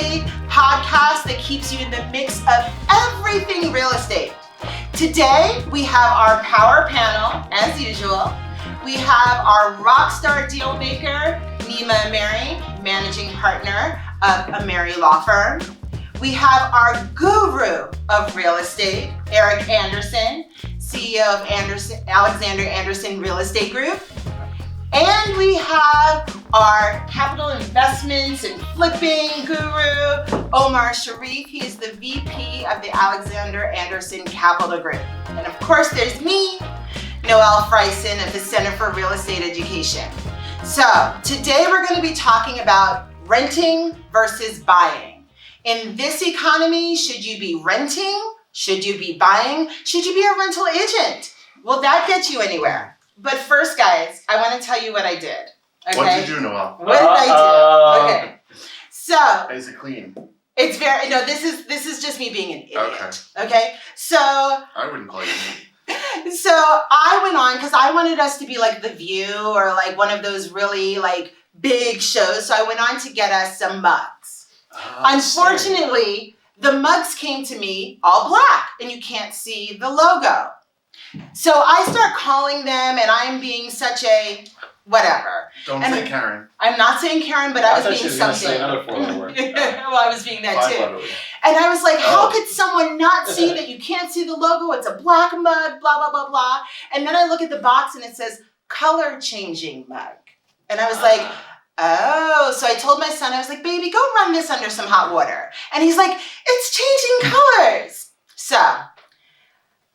Estate podcast that keeps you in the mix of everything real estate. Today, we have our power panel, as usual. We have our rockstar deal maker, Nima Ameri, managing partner of Ameri Law Firm. We have our guru of real estate, Eric Anderson, CEO of Alexander Anderson Real Estate Group. And we have our capital investments and flipping guru, Omar Sharif. He is the VP of the Alexander Anderson Capital Group. And of course, there's me, Noelle Frieson of the Center for Real Estate Education. So today we're going to be talking about renting versus buying. In this economy, should you be renting? Should you be buying? Should you be a rental agent? Will that get you anywhere? But first, guys, I want to tell you what I did. Okay? What did you do, Noelle? What did I do? Okay. So is it clean? It's very this is just me being an idiot. Okay. Okay. So I wouldn't call you an so I went on because I wanted us to be like The View or like one of those really like big shows. So I went on to get us some mugs. Unfortunately, the mugs came to me all black and you can't see the logo. So I start calling them and I'm being such a whatever. Don't say Karen. I'm not saying Karen, but I was being something. Say another 4-letter word. Well, I was being that too. And I was like, how could someone not see that you can't see the logo? It's a black mug, blah, blah, blah, blah. And then I look at the box and it says color changing mug. And I was like, oh. So I told my son, I was like, baby, go run this under some hot water. And he's like, it's changing colors. So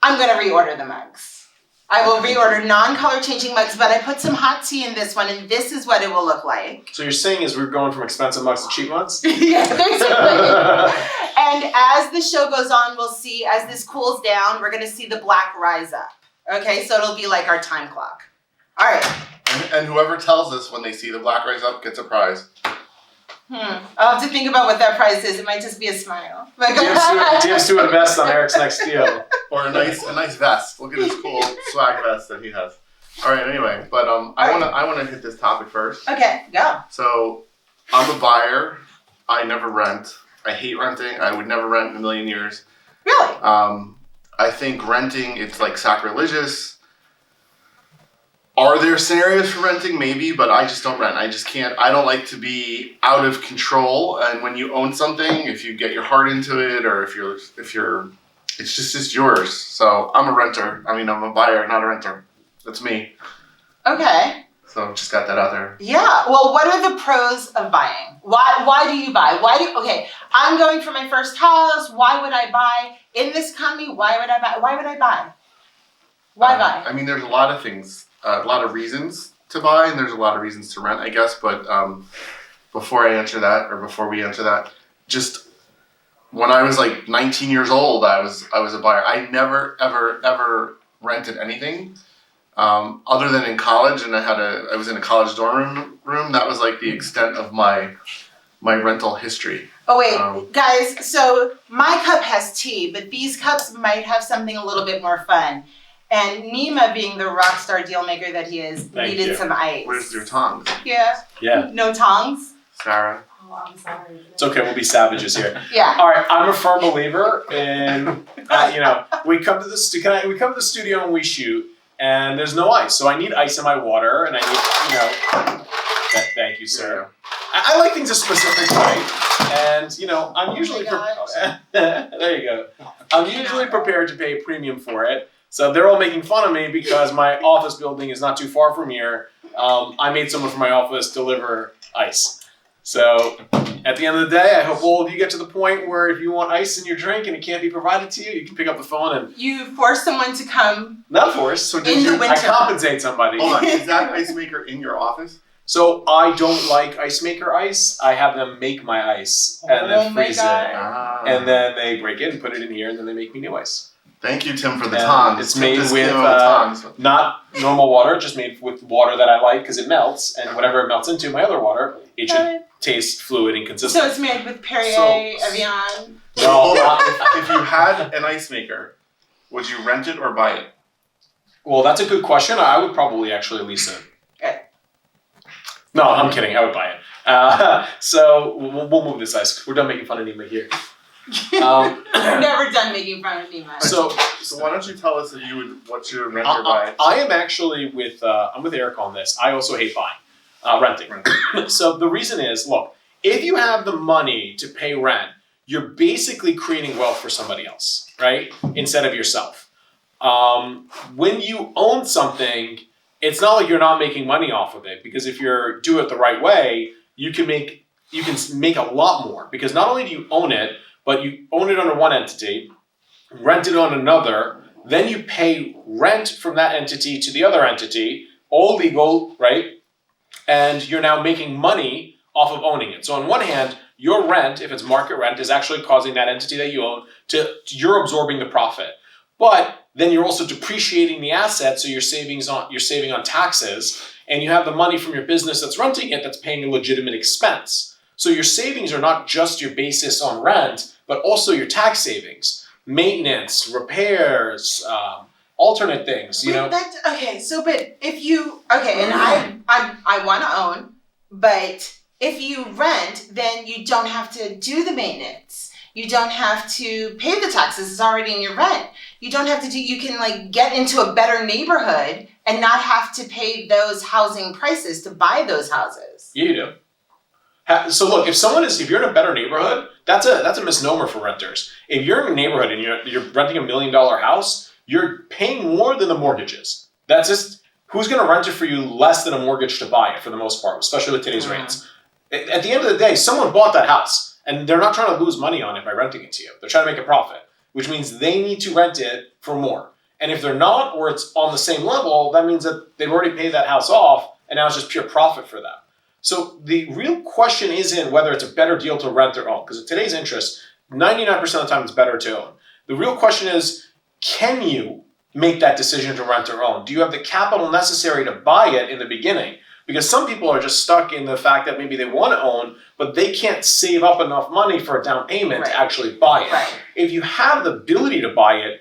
I'm going to reorder the mugs. I will reorder non-color changing mugs, but I put some hot tea in this one, and this is what it will look like. So you're saying is we're going from expensive mugs to cheap mugs? Yeah, basically. And as the show goes on, we'll see, as this cools down, we're going to see the black rise up. Okay, so it'll be like our time clock. All right. And whoever tells us when they see the black rise up gets a prize. I'll have to think about what that prize is. It might just be a smile. DM's to invest on Eric's next deal. Or a nice vest. Look at his cool swag vest that he has. All right, anyway, but I wanna hit this topic first. Okay, go. So I'm a buyer. I never rent. I hate renting. I would never rent in a million years. Really? I think renting, it's like sacrilegious. Are there scenarios for renting? Maybe, but I just don't rent. I just can't. I don't like to be out of control. And when you own something, if you get your heart into it, or if you're, it's just yours. So I'm a renter. I mean, I'm a buyer, not a renter. That's me. Okay. So just got that out there. Yeah. Well, what are the pros of buying? Why do you buy? Okay, I'm going for my first house. Why would I buy in this economy? Why would I buy? Why would I buy? Why buy? I mean, there's a lot of things. A lot of reasons to buy, and there's a lot of reasons to rent, I guess. But before we answer that, just when I was like 19 years old, I was a buyer. I never ever rented anything other than in college, and I was in a college dorm room. That was like the extent of my rental history. Oh wait, guys. So my cup has tea, but these cups might have something a little bit more fun. And Nima, being the rock star deal maker that he is, needed some ice. Where's your tongs? Yeah. No tongs? Sarah? Oh, I'm sorry. It's okay, we'll be savages here. Yeah. All right, I'm a firm believer in, we come to the studio and we shoot, and there's no ice. So I need ice in my water, and I need, thank you, sir. I like things a specific way, and, I'm usually, there you go. I'm usually prepared to pay a premium for it. So they're all making fun of me because my office building is not too far from here. I made someone from my office deliver ice. So at the end of the day, I hope all of you get to the point where if you want ice in your drink and it can't be provided to you, you can pick up the phone and... You force someone to come. Not force. So in the winter. I compensate somebody. Hold on, is that ice maker in your office? So I don't like ice maker ice. I have them make my ice and then freeze it. And then they break it and put it in here and then they make me new ice. Thank you, Tim, for the tongs. It's made with not normal water, just made with water that I like because it melts, and whatever it melts into, my other water, it should taste fluid and consistent. So it's made with Perrier, Evian. No, if you had an ice maker, would you rent it or buy it? Well, that's a good question. I would probably actually lease it. Okay. No, I'm kidding. I would buy it. So we'll move this ice. We're done making fun of Nima here. Never done making fun of Nima. So why don't you tell us what's your rent or buy? I am actually I'm with Eric on this. I also hate buying, renting. So the reason is, look, if you have the money to pay rent, you're basically creating wealth for somebody else, right? Instead of yourself. When you own something, it's not like you're not making money off of it, because if you do it the right way, you can make a lot more, because not only do you own it, but you own it under one entity, rent it on another, then you pay rent from that entity to the other entity, all legal, right? And you're now making money off of owning it. So on one hand, your rent, if it's market rent, is actually causing that entity that you own you're absorbing the profit. But then you're also depreciating the asset, so you're saving on taxes, and you have the money from your business that's renting it that's paying a legitimate expense. So your savings are not just your basis on rent, but also your tax savings, maintenance, repairs, alternate things. You know. But if you and I want to own, but if you rent, then you don't have to do the maintenance. You don't have to pay the taxes. It's already in your rent. You don't have to you can get into a better neighborhood and not have to pay those housing prices to buy those houses. Yeah, you do. So look, if you're in a better neighborhood, that's a misnomer for renters. If you're in a neighborhood and you're renting $1 million house, you're paying more than the mortgages. That's just, who's going to rent it for you less than a mortgage to buy it for the most part, especially with today's rates. At the end of the day, someone bought that house and they're not trying to lose money on it by renting it to you. They're trying to make a profit, which means they need to rent it for more. And if they're not, or it's on the same level, that means that they've already paid that house off and now it's just pure profit for them. So the real question isn't whether it's a better deal to rent or own, because at today's interest, 99% of the time it's better to own. The real question is, can you make that decision to rent or own? Do you have the capital necessary to buy it in the beginning? Because some people are just stuck in the fact that maybe they want to own, but they can't save up enough money for a down payment to actually buy it. Right. If you have the ability to buy it,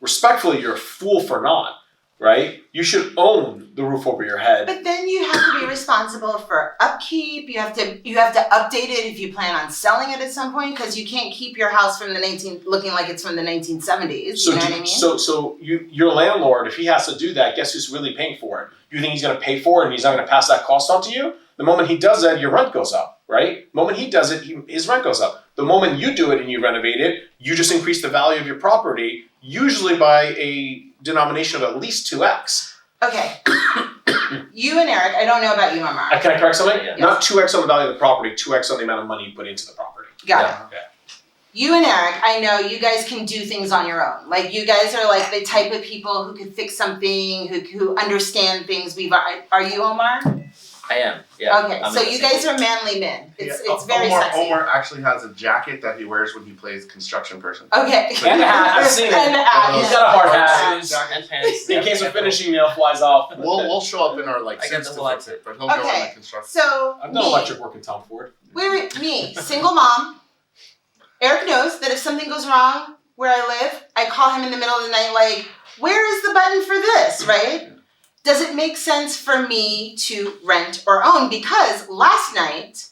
respectfully, you're a fool for not, right? You should own the roof over your head. But then you have to be responsible for upkeep. You have to update it if you plan on selling it at some point, because you can't keep your house from looking like it's from the 1970s. So you know what I mean? So your landlord, if he has to do that, guess who's really paying for it? You think he's going to pay for it and he's not going to pass that cost on to you? The moment he does that, your rent goes up, right? The moment he does it, his rent goes up. The moment you do it and you renovate it, you just increase the value of your property, usually by a denomination of at least 2x. Okay. You and Eric, I don't know about you, Omar. Can I correct something? Yes. Not 2x on the value of the property, 2x on the amount of money you put into the property. Got it. Okay. You and Eric, I know you guys can do things on your own. Like, you guys are like the type of people who can fix something, who understand things. Are you, Omar? I am, yeah. Okay, I'm so in the you same guys group. are manly men. It's Yeah, very sexy. Omar actually has a jacket that he wears when he plays construction person. Okay. And a hat, I've seen it. And a hat. He's got a hard hat. Shoes and pants. In case a finishing nail flies off. We'll show up in our I get suits the to whole fix it, but he'll go in Okay, the construction. so I've done electric work in Tom Ford. me, single mom. Eric knows that if something goes wrong where I live, I call him in the middle of the night like, where is the button for this, right? Does it make sense for me to rent or own? Because last night,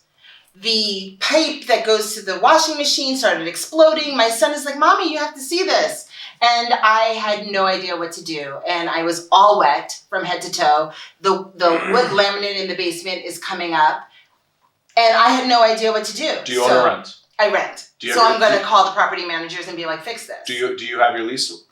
the pipe that goes to the washing machine started exploding. My son is like, Mommy, you have to see this. And I had no idea what to do. And I was all wet from head to toe. The wood laminate in the basement is coming up. And I had no idea what to do. Do you own or rent? I rent. Do you So have I'm your- going to call the property managers and be like, fix this. Do you have your lease?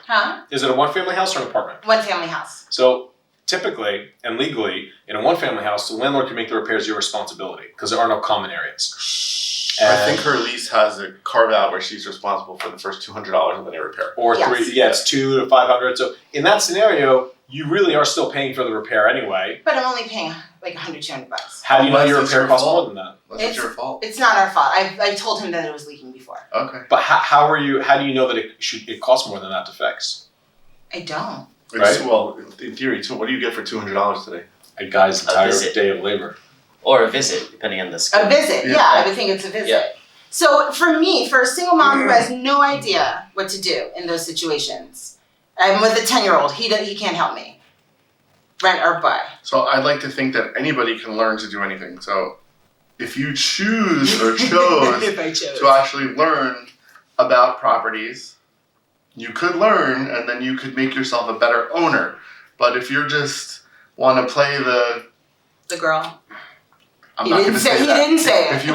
Huh? Is it a one-family house or an apartment? One family house. So typically and legally, in a one-family house, the landlord can make the repairs your responsibility because there are no common areas. I think her lease has a carve out where she's responsible for the first $200 of any repair. Or Yes. it's $200 to $500. So in that scenario, you really are still paying for the repair anyway. But I'm only paying like $100, $200. How do you know Unless your it's repair your costs fault. more than that? Unless it's your fault. It's not our fault. I told him that it was leaking before. Okay. But how do you know that it costs more than that to fix? I don't. It's, Right. well, in theory, too. What do you get for $200 today? A guy's A entire visit. day of labor. Or a visit, depending on the school. A visit. Yeah. Yeah, I would think it's a visit. Yeah. So for me, for a single mom who has no idea what to do in those situations, I'm with a 10-year-old. He can't help me. rent or buy. So I'd like to think that anybody can learn to do anything. So if you choose or chose If I chose. to actually learn about properties, you could learn and then you could make yourself a better owner. But if you're just want to play the girl. I'm not going to say that. He didn't say it. If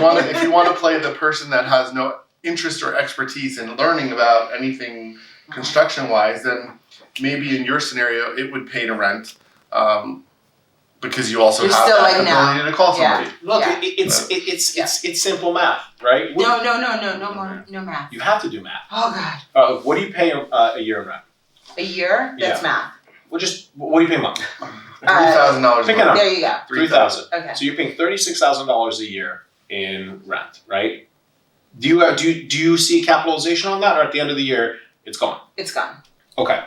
you want to play the person that has no interest or expertise in learning about anything construction wise, then maybe in your scenario it would pay to rent. Because you also You're have still that like ability now. to call somebody. Look, Yeah. it's simple math, right? No more, no math. You have to do math. Oh God. What do you pay a year in rent? A year? That's math. Well, what do you pay a month? $3,000. Pick a number. There you go. $3,000. Okay. So you're paying $36,000 a year in rent, right? Do you see capitalization on that, or at the end of the year it's gone? It's gone. Okay.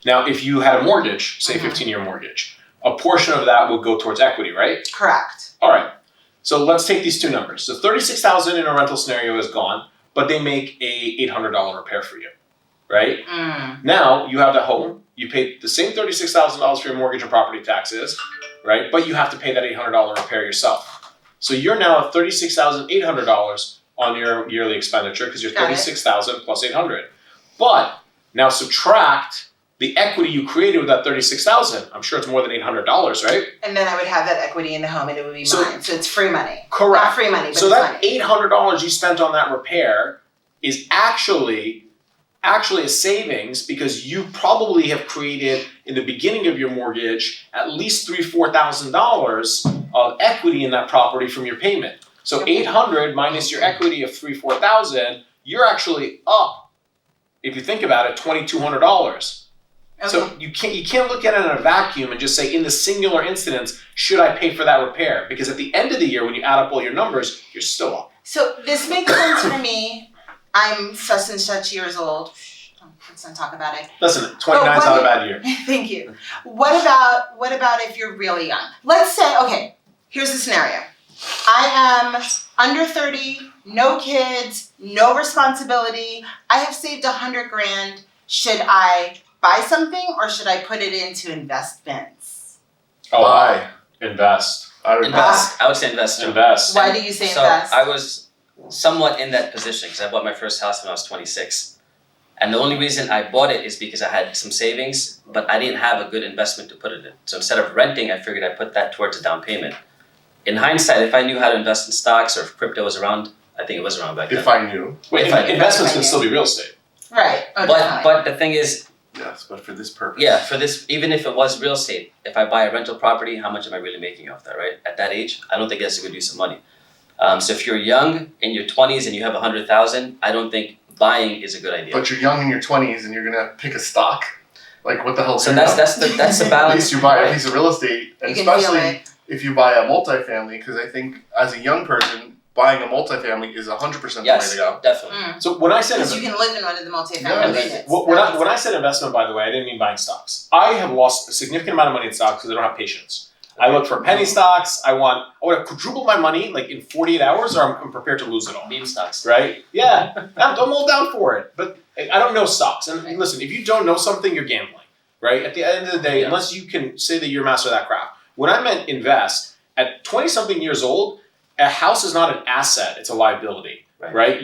Now, if you had a mortgage, say 15-year mortgage, a portion of that would go towards equity, right? Correct. All right. So let's take these two numbers. So $36,000 in a rental scenario is gone, but they make a $800 repair for you, right? Now you have the home. You pay the same $36,000 for your mortgage and property taxes, right? But you have to pay that $800 repair yourself. So you're now at $36,800 on your yearly expenditure because you're $36,000 plus $800. But now subtract the equity you created with that $36,000. I'm sure it's more than $800, right? And then I would have that equity in the home and it would be mine. So it's free money. Correct. Not free money, but so it's that money. $800 you spent on that repair is actually a savings because you probably have created in the beginning of your mortgage at least $3,000-$4,000 of equity in that property from your payment. So $800 minus your equity of $3,000-$4,000, you're actually up, if you think about it, $2,200. Okay. So you can't look at it in a vacuum and just say in the singular instance, should I pay for that repair? Because at the end of the year, when you add up all your numbers, you're still up. So this makes sense for me. I'm such and such years old. Let's not talk about it. Listen, 29 is not a bad year. Thank you. What about if you're really young? Let's say, okay, here's the scenario. I am under 30, no kids, no responsibility. I have saved $100,000. Should I buy something or should I put it into investments? Oh, Buy. Invest. I would Invest. I would say invest too. Invest. Why do you say So invest? I was somewhat in that position because I bought my first house when I was 26. And the only reason I bought it is because I had some savings, but I didn't have a good investment to put it in. So instead of renting, I figured I'd put that towards a down payment. In hindsight, if I knew how to invest in stocks or if crypto was around, I think it was around back then. If I knew. Wait, investments can still be real estate. Right. Oh, definitely. But the thing is, Yes, but for this purpose. yeah, for this, even if it was real estate, if I buy a rental property, how much am I really making off that, right? At that age, I don't think that's a good use of money. So if you're young, in your 20s, and you have 100,000, I don't think buying is a good idea. But you're young in your 20s and you're gonna pick a stock. Like what the hell? So that's the At balance. least you buy a piece of real estate, and You can feel especially it. if you buy a multifamily, because I think as a young person, buying a multifamily is 100% the way Yes, to go. definitely. So when I said Because you can live in one of the multifamily Yeah. units. when I said investment, by the way, I didn't mean buying stocks. I have lost a significant amount of money in stocks because I don't have patience. I look for penny stocks. I want to quadruple my money like in 48 hours, or I'm prepared to lose it all. Beam stocks. Right? Yeah, I'm all down for it. But I don't know stocks. And listen, if you don't know something, you're gambling. Right? At the end of the day, Yeah. unless you can say that you're a master of that craft. When I meant invest, at 20-something years old, a house is not an asset, it's a liability. Right?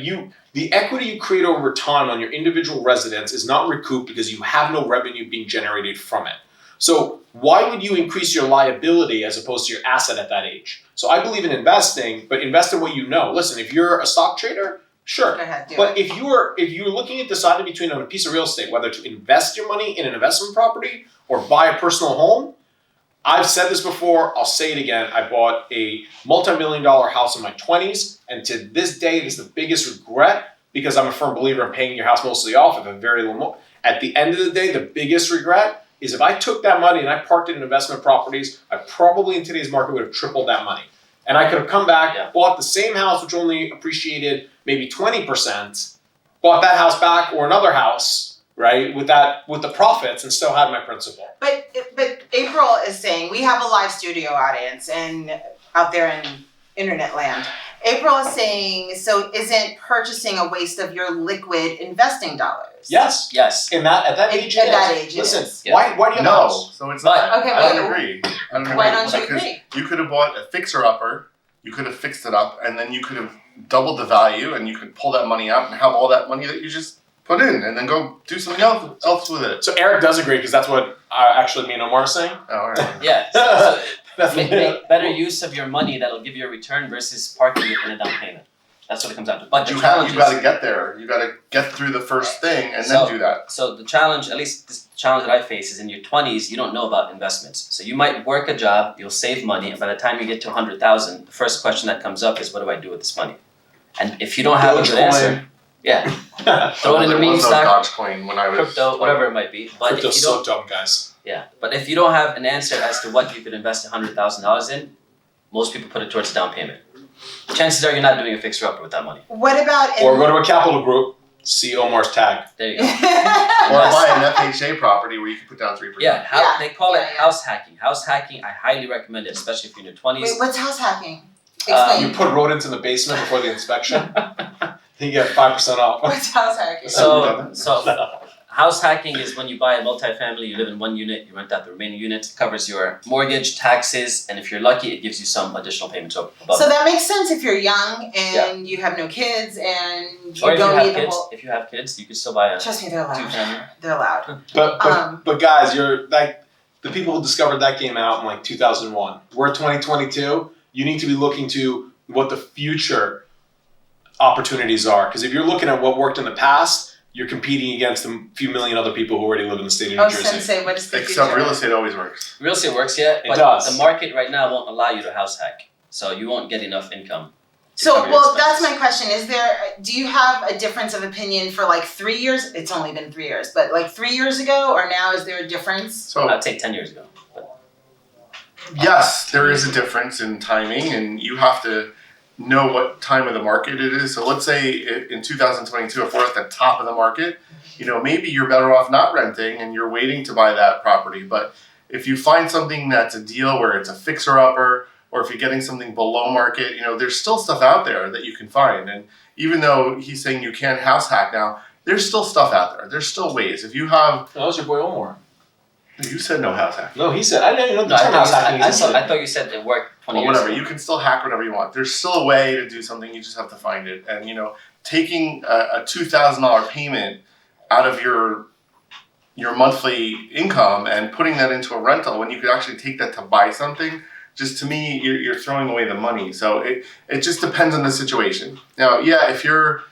The equity you create over time on your individual residence is not recouped because you have no revenue being generated from it. So why would you increase your liability as opposed to your asset at that age? So I believe in investing, but invest in what you know. Listen, if you're a stock trader, sure. Go ahead, do But it. if you're looking at deciding between on a piece of real estate, whether to invest your money in an investment property or buy a personal home, I've said this before, I'll say it again. I bought a multi-million-dollar house in my 20s, and to this day, it is the biggest regret because I'm a firm believer in paying your house mostly off if a very low. At the end of the day, the biggest regret is if I took that money and I parked it in investment properties, I probably in today's market would have tripled that money. And I could have come back, bought the same house, which only appreciated maybe 20%, bought that house back or another house, right, with the profits and still had my principal. But April is saying we have a live studio audience and out there in internet land, April is saying, so isn't purchasing a waste of your liquid investing dollars? Yes. Yes. At that age, At that age, listen, yes. Yeah. why do you have a No, house? so it's But- not. Okay, I wait. don't agree. I don't Why agree. don't you Because agree? you could have bought a fixer-upper, you could have fixed it up, and then you could have doubled the value, and you could pull that money out and have all that money that you just put in, and then go do something else with it. So Eric does agree because that's what actually me and Omar are saying. Oh, all right. Yeah. So That's make better use of your money that'll give you a return versus parking it in a down payment. That's what it comes down to. But the You challenge got is, to get there. You got to get through the first thing and So- then do that. so the challenge, at least this challenge that I face, is in your 20s, you don't know about investments. So you might work a job, you'll save money, and by the time you get to 100,000, the first question that comes up is, what do I do with this money? And if you don't have a good answer, yeah, throw it in the There meme was no stock, Dogecoin when I was crypto, whatever it might be. But if Crypto's you so don't, dumb, guys. yeah, but if you don't have an answer as to what you could invest $100,000 in, most people put it towards down payment. Chances are you're not doing a fixer-upper with that money. What about Or go to a capital group, see Omar's tag. There you go. Or buy an FHA property where you can put down 3%. Yeah, Yeah, they call it yeah. house hacking. House hacking, I highly recommend it, especially if you're in your 20s. Wait, what's house hacking? You Explain. put rodents in the basement before the inspection, you get 5% off. What's house hacking? So house hacking is when you buy a multifamily, you live in one unit, you rent out the remaining unit, it covers your mortgage, taxes, and if you're lucky, it gives you some additional payments above. So that makes sense if you're young and you have no kids and you or if you don't have need the kids, whole. if you have kids, you can still buy a Trust me, they're allowed. two-family. They're allowed. But guys, you're like the people who discovered that game out in like 2001. We're 2022. You need to be looking to what the future opportunities are. Because if you're looking at what worked in the past, you're competing against a few million other people who already live in the state of New Oh, Jersey. Sensei, what is the Except future? real estate always works. Real estate works, yeah, It but does. the market right now won't allow you to house hack. So you won't get enough income. to So, cover your well, that's expenses. my question. Do you have a difference of opinion for like 3 years? It's only been 3 years, but like 3 years ago or now, is there a difference? So I'd say 10 years ago. But yes, there is a difference in timing, and you have to know what time of the market it is. So let's say in 2022, if we're at the top of the market, maybe you're better off not renting and you're waiting to buy that property. But if you find something that's a deal where it's a fixer-upper, or if you're getting something below market, there's still stuff out there that you can find. And even though he's saying you can't house hack now, there's still stuff out there. There's still ways. If you have, That was your boy Omar. you said no house hack. No, he said, I didn't know the no, term house hacking I existed. thought you said it worked 20 Well, years whatever. ago. You can still hack whatever you want. There's still a way to do something. You just have to find it. And taking a $2,000 payment out of your monthly income and putting that into a rental when you could actually take that to buy something, just to me, you're throwing away the money. So it just depends on the situation. Now, yeah, if you're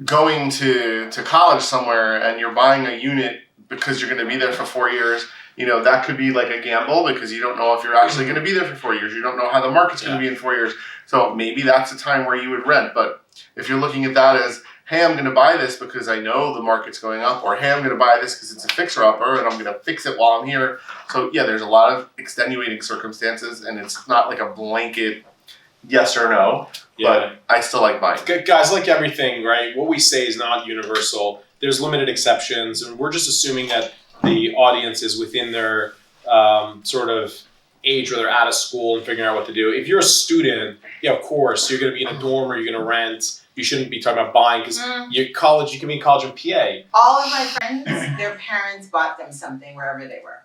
going to college somewhere and you're buying a unit because you're going to be there for 4 years, that could be like a gamble because you don't know if you're actually going to be there for 4 years. You don't know how the market's going to be in 4 years. So maybe that's a time where you would rent. But if you're looking at that as, hey, I'm going to buy this because I know the market's going up, or hey, I'm going to buy this because it's a fixer-upper and I'm going to fix it while I'm here. So yeah, there's a lot of extenuating circumstances, and it's not like a blanket yes or no. Yeah. But I still like buying. Guys, like everything, right? What we say is not universal. There's limited exceptions, and we're just assuming that the audience is within their sort of age where they're out of school and figuring out what to do. If you're a student, yeah, of course, you're going to be in a dorm or you're going to rent. You shouldn't be talking about buying because you can be in college in PA. All of my friends, their parents bought them something wherever they were.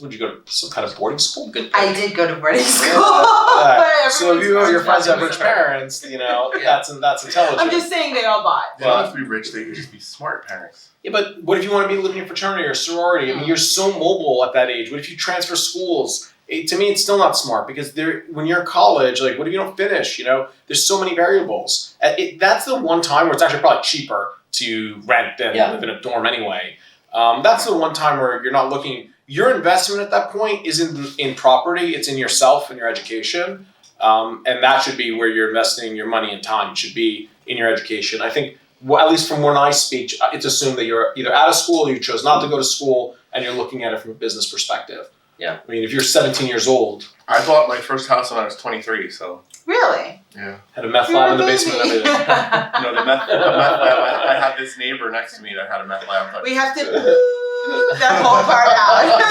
Would you go to some kind of boarding school? Good. I did go to boarding school. Yeah. So if Everyone's your friends have bought rich them. parents, that's intelligent. I'm just saying they all bought. They don't have to be rich. They could just be smart parents. Yeah, but what if you want to be living in a fraternity or sorority? I mean, you're so mobile at that age. What if you transfer schools? To me, it's still not smart because when you're in college, like, what if you don't finish? There's so many variables. That's the one time where it's actually probably cheaper to rent than live in a dorm anyway. That's the one time where you're not looking. Your investment at that point isn't in property; it's in yourself and your education, and that should be where you're investing your money and time. It should be in your education. I think, at least from when I speak, it's assumed that you're either out of school or you chose not to go to school, and you're looking at it from a business perspective. Yeah. I mean, if you're 17 years old, I bought my first house when I was 23, so Really? yeah. had a meth You're lab a in the basement and baby. everything. The meth lab. I had this neighbor next to me that had a meth lab. But We have to that whole part out.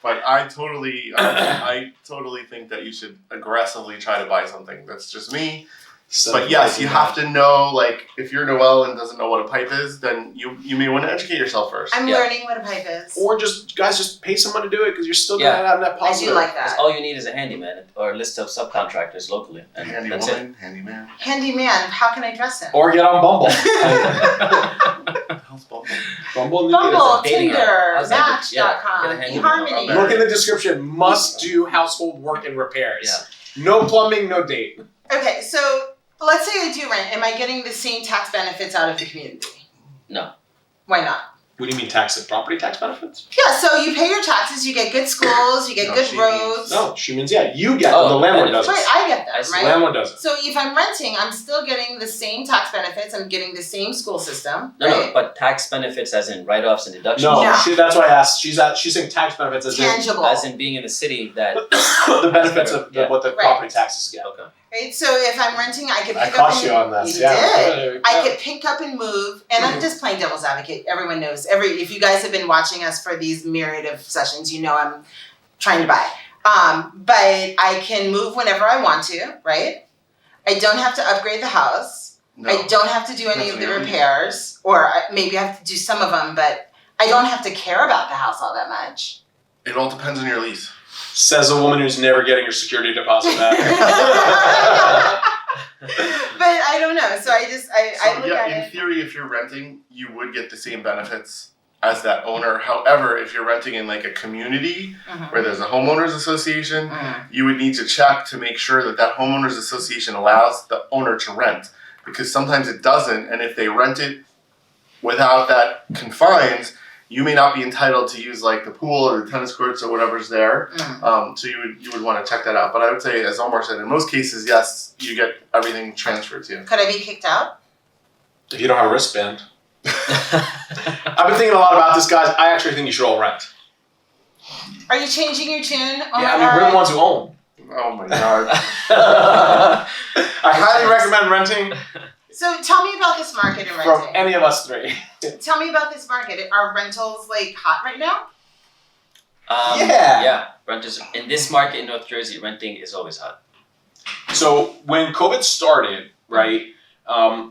But I totally think that you should aggressively try to buy something. That's just me. So but yes, you have to know, like, if you're Noelle and doesn't know what a pipe is, then you may want to educate yourself first. I'm learning what a pipe is. Or just pay someone to do it because you're still going to have that positive. I do like that. All you need is a handyman or a list of subcontractors locally. And Handy that's woman, it. handyman. Handyman, how can I dress him? Or get on Bumble. How's Bumble? Bumble, Bumble, dating Tinder, app. Match.com, Yeah, get a handyman. eHarmony. Look in the description. Must do household work and repairs. No plumbing, no date. Okay, so let's say I do rent. Am I getting the same tax benefits out of the community? No. Why not? What do you mean property tax benefits? Yeah, so you pay your taxes, you get good schools, you get good roads. No, she means you get them. The landlord doesn't. Right, I get them, The right? landlord doesn't. So if I'm renting, I'm still getting the same tax benefits, I'm getting the same school system, No, right? no, but tax benefits as in write-offs and deductions. No, Yeah. that's why I asked. She's saying tax benefits as Tangible. As in being in the city that... the benefits of what the property taxes get. Okay. Right, so if I'm renting, I can I pick caught up and... you on this. You Yeah. did. I could pick up and move, and I'm just playing devil's advocate. Everyone knows. If you guys have been watching us for these myriad of sessions, you know I'm trying to buy. But I can move whenever I want to, right? I don't have to upgrade the house. No. I don't have to do any of the repairs, or maybe I have to do some of them, but I don't have to care about the house all that much. It all depends on your lease. Says a woman who's never getting her security deposit back. But I don't know. So I look at in it. theory, if you're renting, you would get the same benefits as that owner. However, if you're renting in like a community where there's a homeowners association, you would need to check to make sure that homeowners association allows the owner to rent, because sometimes it doesn't. And if they rent it without that confines, you may not be entitled to use like the pool or the tennis courts or whatever's there. So you would want to check that out. But I would say, as Omar said, in most cases, yes, you get everything transferred to you. Could I be kicked out? If you don't have a wristband. I've been thinking a lot about this, guys. I actually think you should all rent. Are you changing your tune? Oh Yeah, I mean, we're the ones who own. Oh my god. I highly recommend renting So tell me about this market in from renting. any of us three. Tell me about this market. Are rentals like hot right now? Yeah. Renters in this market in North Jersey, renting is always hot. So when COVID started, right,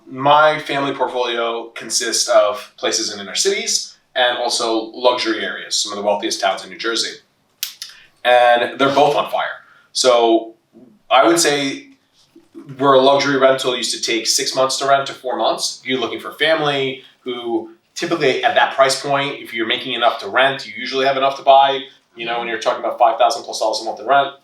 my family portfolio consists of places in inner cities and also luxury areas, some of the wealthiest towns in New Jersey. And they're both on fire. So I would say where a luxury rental used to take 6 months to rent to 4 months, if you're looking for family who typically at that price point, if you're making enough to rent, you usually have enough to buy, you know, when you're talking about $5,000 plus a month in rent.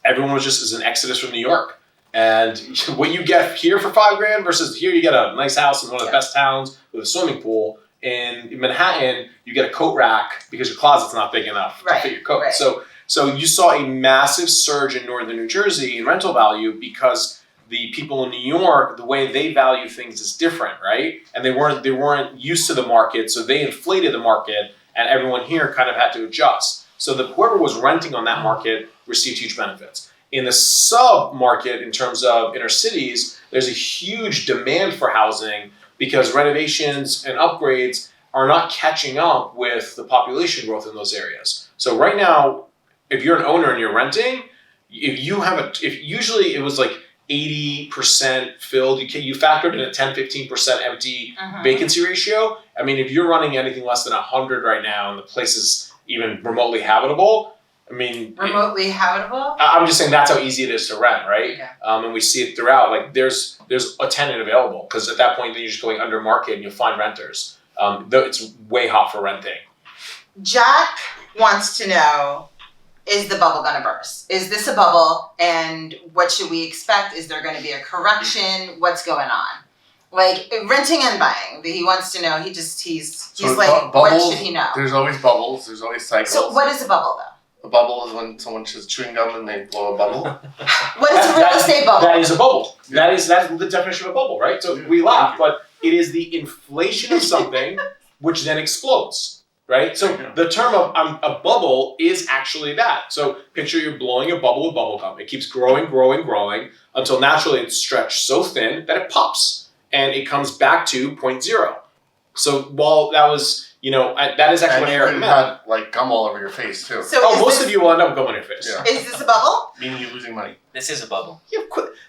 Everyone was just as an exodus from New York. And what you get here for $5,000 versus here you get a nice house in one of the best towns with a swimming pool. In Manhattan, you get a coat rack because your closet's not big enough to fit your coat. Right. So you saw a massive surge in northern New Jersey in rental value because the people in New York, the way they value things is different, right? And they weren't used to the market, so they inflated the market, and everyone here kind of had to adjust. So whoever was renting on that market received huge benefits. In the sub-market, in terms of inner cities, there's a huge demand for housing because renovations and upgrades are not catching up with the population growth in those areas. So right now, if you're an owner and you're renting, if usually it was like 80% filled, you factored in a 10-15% empty vacancy ratio. I mean, if you're running anything less than 100 right now and the place is even remotely habitable, I mean, Remotely habitable? I'm just saying that's how easy it is to rent, right? Okay. And we see it throughout. Like there's a tenant available because at that point then you're just going under market and you'll find renters. It's way hot for renting. Jack wants to know, is the bubble going to burst? Is this a bubble? And what should we expect? Is there going to be a correction? What's going on? Like renting and buying. He wants to know. He's like, what should he know? There's always bubbles. There's always cycles. So what is a bubble though? A bubble is when someone chews chewing gum and they blow a bubble. What is a real estate bubble? That is a bubble. That's the definition of a bubble, right? So we laugh, but it is the inflation of something which then explodes, right? So the term of a bubble is actually that. So picture you're blowing a bubble with bubble gum. It keeps growing, growing, growing until naturally it's stretched so thin that it pops and it comes back to 0.0. So while that was that is actually And what you Eric could meant. have like gum all over your face too. So Oh, is most this, of you will end up going on your face. Yeah. is this a bubble? Meaning you're losing money. This is a bubble.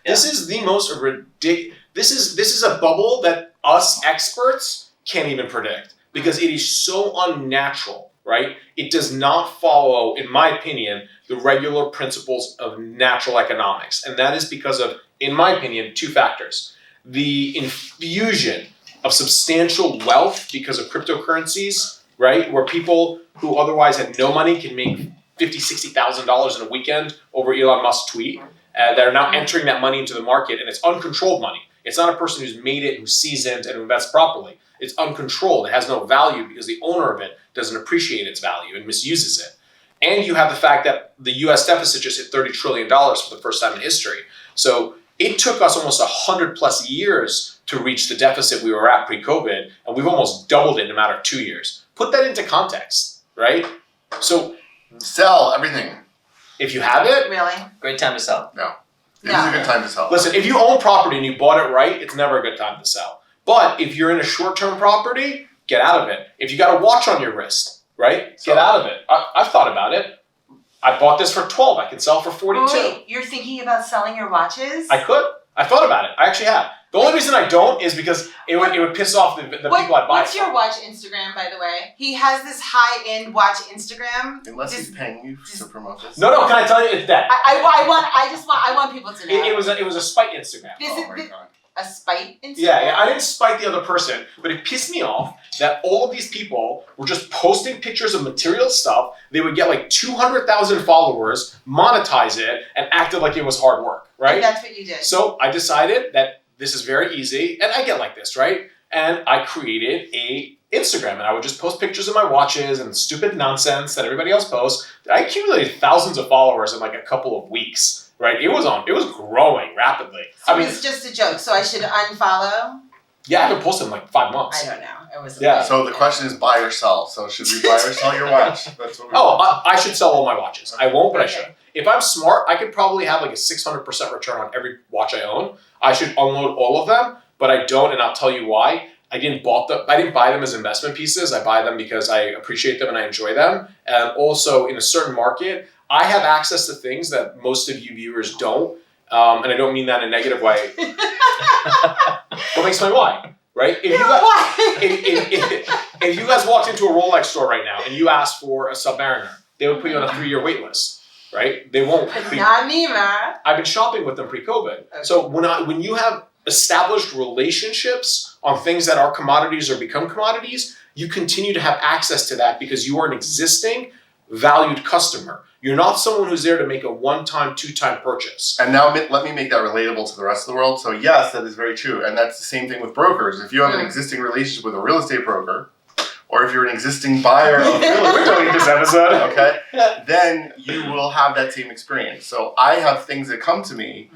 This is the most ridiculous. This is a bubble that us experts can't even predict because it is so unnatural, right? It does not follow, in my opinion, the regular principles of natural economics, and that is because of, in my opinion, two factors: the infusion of substantial wealth because of cryptocurrencies, right? Where people who otherwise had no money can make $50,000, $60,000 in a weekend over Elon Musk's tweet. That are now entering that money into the market, and it's uncontrolled money. It's not a person who's made it, who's seasoned, and who invests properly. It's uncontrolled. It has no value because the owner of it doesn't appreciate its value and misuses it. And you have the fact that the U.S. deficit just hit $30 trillion for the first time in history. So it took us almost 100 plus years to reach the deficit we were at pre-COVID, and we've almost doubled it in a matter of 2 years. Put that into context, right? So Sell everything. if you have it, Really? Great time to sell. It is a good time to sell. listen, if you own property and you bought it right, it's never a good time to sell. But if you're in a short-term property, get out of it. If you got a watch on your wrist, right? Get out of it. I've thought about it. I bought this for 12. I can sell for 42. Wait, you're thinking about selling your watches? I could. I thought about it. I actually have. The only reason I don't is because it would piss off the people I'd buy What's it your from. watch Instagram, by the way? He has this high-end watch Instagram. Unless Just- he's paying you to promote this. No, can I tell you? It's that. I want people to know. It was a spite Instagram. This Oh is my god. a spite Instagram. Yeah, I didn't spite the other person, but it pissed me off that all of these people were just posting pictures of material stuff. They would get like 200,000 followers, monetize it, and acted like it was hard work, right? And that's what you did. So I decided that this is very easy, and I get like this, right? And I created a Instagram, and I would just post pictures of my watches and stupid nonsense that everybody else posts. I accumulated thousands of followers in like a couple of weeks, right? It was growing rapidly. So it's just a joke. So I should unfollow? Yeah, I haven't posted in like 5 months. I don't know. It was Yeah. So the question is buy or sell. So should we buy or sell your watch? That's what we Oh, I should sell all my watches. I won't, but I Okay. should. If I'm smart, I could probably have like a 600% return on every watch I own. I should unload all of them, but I don't, and I'll tell you why. I didn't buy them as investment pieces. I buy them because I appreciate them and I enjoy them. And also, in a certain market, I have access to things that most of you viewers don't. And I don't mean that in a negative way. But explain why, right? If if you guys walked into a Rolex store right now and you asked for a Submariner, they would put you on a 3-year wait list, right? They won't. Not Nima. I've been shopping with them pre-COVID. Okay. So when you have established relationships on things that are commodities or become commodities, you continue to have access to that because you are an existing valued customer. You're not someone who's there to make a one-time, two-time purchase. And now let me make that relatable to the rest of the world. So yes, that is very true. And that's the same thing with brokers. If you have an existing relationship with a real estate broker, or if you're an existing buyer of real We're estate, doing this episode. okay, then you will have that same experience. So I have things that come to me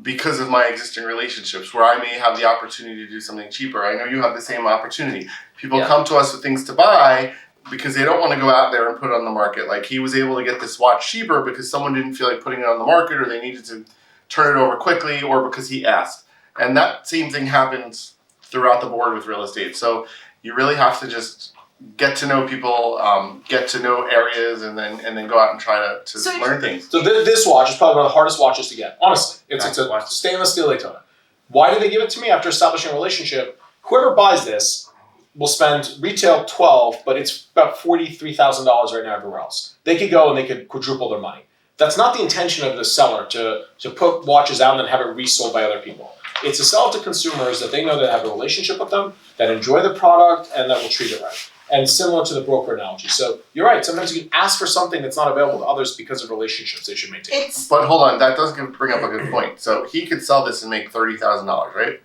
because of my existing relationships where I may have the opportunity to do something cheaper. I know you have the same opportunity. People come to us with things to buy because they don't want to go out there and put it on the market. Like he was able to get this watch cheaper because someone didn't feel like putting it on the market or they needed to turn it over quickly or because he asked. And that same thing happens throughout the board with real estate. So you really have to just get to know people, get to know areas, and then go out and try to learn things. So this watch is probably one of the hardest watches to get. Honestly, it's a stainless steel Daytona. Why did they give it to me? After establishing a relationship, whoever buys this will spend retail $12,000, but it's about $43,000 right now everywhere else. They could go and they could quadruple their money. That's not the intention of the seller to put watches out and then have it resold by other people. It's to sell to consumers that they know that have a relationship with them, that enjoy the product, and that will treat it right. And similar to the broker analogy. So you're right, sometimes you can ask for something that's not available to others because of relationships they should maintain. But hold on, that does bring up a good point. So he could sell this and make $30,000, right?